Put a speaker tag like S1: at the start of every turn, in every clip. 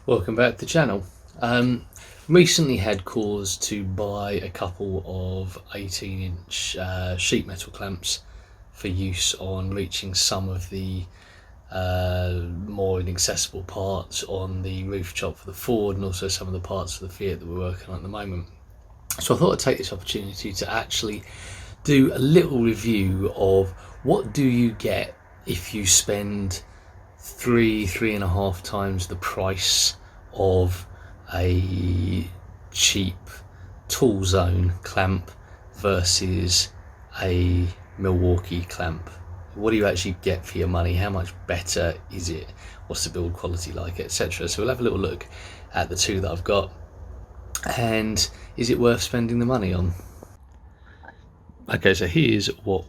S1: Welcome back to the channel. Recently had cause to buy a couple of 18-inch sheet metal clamps for use on reaching some of the more inaccessible parts on the roof chop for the Ford, and also some of the parts of the Fiat that we're working on at the moment. So I thought I'd take this opportunity to actually do a little review of what do you get if you spend three and a half times the price of a cheap tool zone clamp versus a Milwaukee clamp. What do you actually get for your money? How much better is it? What's the build quality like, etc. So we'll have a little look at the two that I've got, and is it worth spending the money on? Okay, so here's what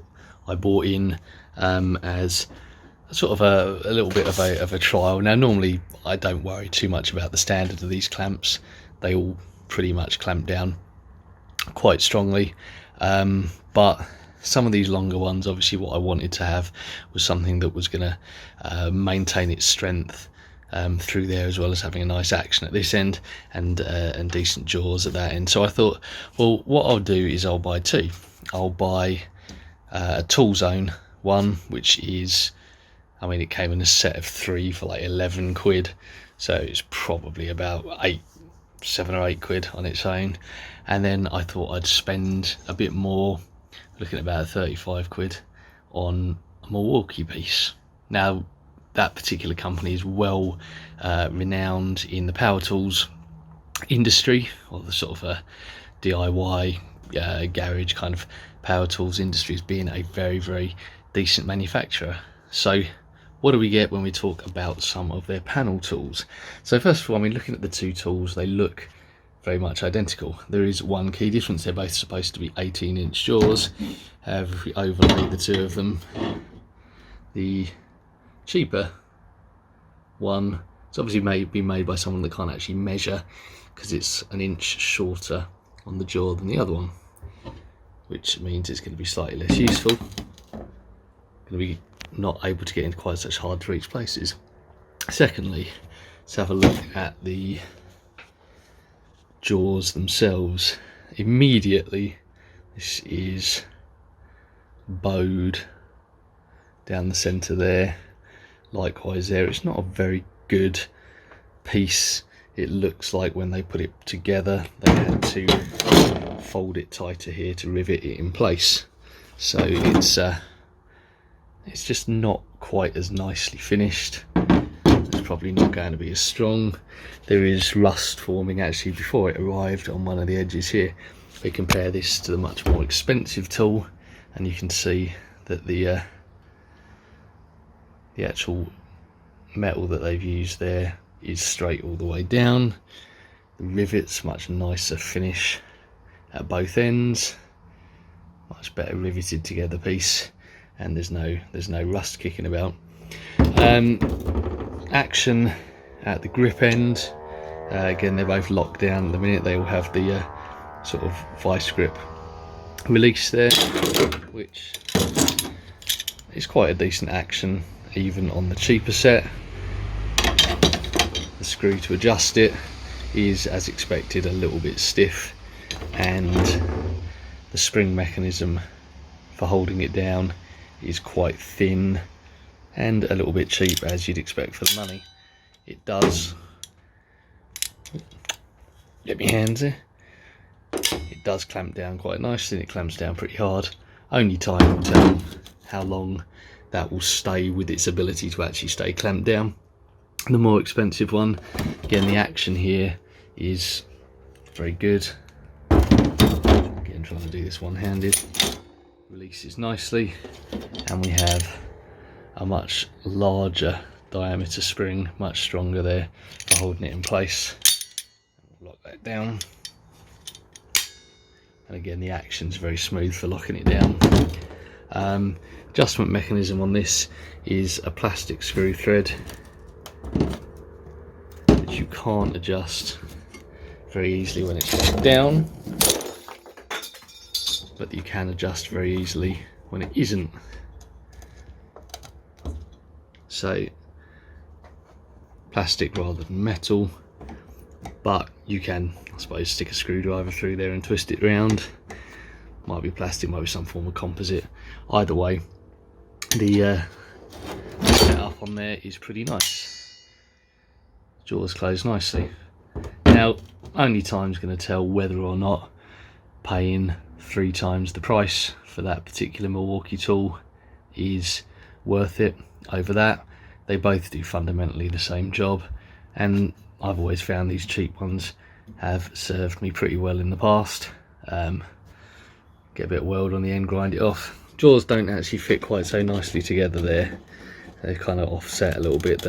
S1: I bought in as sort of a little bit of a trial. Now normally I don't worry too much about the standard of these clamps. They all pretty much clamp down quite strongly, but some of these longer ones, obviously what I wanted to have was something that was going to maintain its strength through there, as well as having a nice action at this end and decent jaws at that end. So I thought, well, what I'll do is I'll buy two. I'll buy a tool zone one, which is, I mean, it came in a set of 3 for like 11 quid, so it's probably about 7 or 8 quid on its own. And then I thought I'd spend a bit more, looking at about 35 quid on a Milwaukee piece. Now that particular company is well renowned in the power tools industry, or the sort of DIY garage kind of power tools industry, as being a very decent manufacturer. So what do we get when we talk about some of their panel tools? So first of all, I mean, looking at the two tools, they look very much identical. There is one key difference. They're both supposed to be 18-inch jaws. However, if we overlay the two of them, the cheaper one, it's obviously been made by someone that can't actually measure, because it's an inch shorter on the jaw than the other one, which means it's going to be slightly less useful. Going to be not able to get into quite such hard to reach places. Secondly, let's have a look at the jaws themselves. Immediately, this is bowed down the centre there. Likewise there, it's not a very good piece. It looks like when they put it together they had to fold it tighter here to rivet it in place, so it's just not quite as nicely finished. It's probably not going to be as strong. There is rust forming actually before it arrived on one of the edges here. We compare this to the much more expensive tool, and you can see that the actual metal that they've used there is straight all the way down. The rivets, much nicer finish at both ends, much better riveted together piece, and there's no rust kicking about. Action at the grip end, again they're both locked down at the minute. They all have the sort of vice grip release there, which is quite a decent action even on the cheaper set. The screw to adjust it is, as expected, a little bit stiff, and the spring mechanism for holding it down is quite thin and a little bit cheap, as you'd expect for the money. It does, get my hands there, it does clamp down quite nicely, and it clamps down pretty hard. Only time will tell how long that will stay with its ability to actually stay clamped down. The more expensive one, again, the action here is very good. Again, trying to do this one-handed. Releases nicely, and we have a much larger diameter spring, much stronger there for holding it in place. We'll lock that down, and again the action's very smooth for locking it down. Adjustment mechanism on this is a plastic screw thread that you can't adjust very easily when it's locked down, but you can adjust very easily when it isn't. So plastic rather than metal, but you can, I suppose, stick a screwdriver through there and twist it round. Might be plastic, might be some form of composite. Either way, the setup on there is pretty nice. Jaws close nicely. Now, only time's going to tell whether or not paying 3 times the price for that particular Milwaukee tool is worth it over that. They both do fundamentally the same job, and I've always found these cheap ones have served me pretty well in the past. Get a bit of weld on the end, grind it off. Jaws don't actually fit quite so nicely together there. They kind of offset a little bit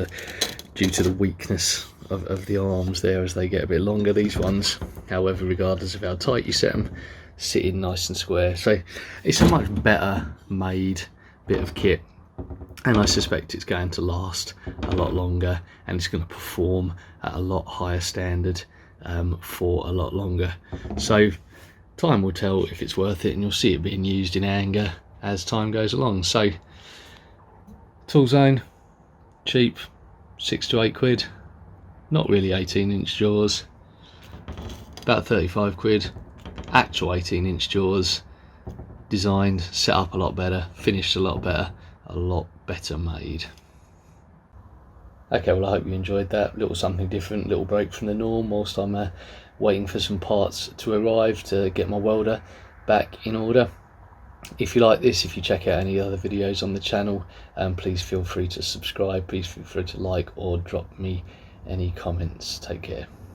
S1: due to the weakness of the arms there as they get a bit longer. These ones, however, regardless of how tight you set them, sit in nice and square. So it's a much better made bit of kit, and I suspect it's going to last a lot longer, and it's going to perform at a lot higher standard for a lot longer. So time will tell if it's worth it, and you'll see it being used in anger as time goes along. So Tool Zone, cheap, 6 to 8 quid, not really 18-inch jaws, about 35 quid, actual 18-inch jaws, designed, set up a lot better, finished a lot better made. Okay, well, I hope you enjoyed that. Little something different, little break from the norm whilst I'm waiting for some parts to arrive to get my welder back in order. If you like this, if you check out any other videos on the channel, please feel free to subscribe, please feel free to like or drop me any comments. Take care.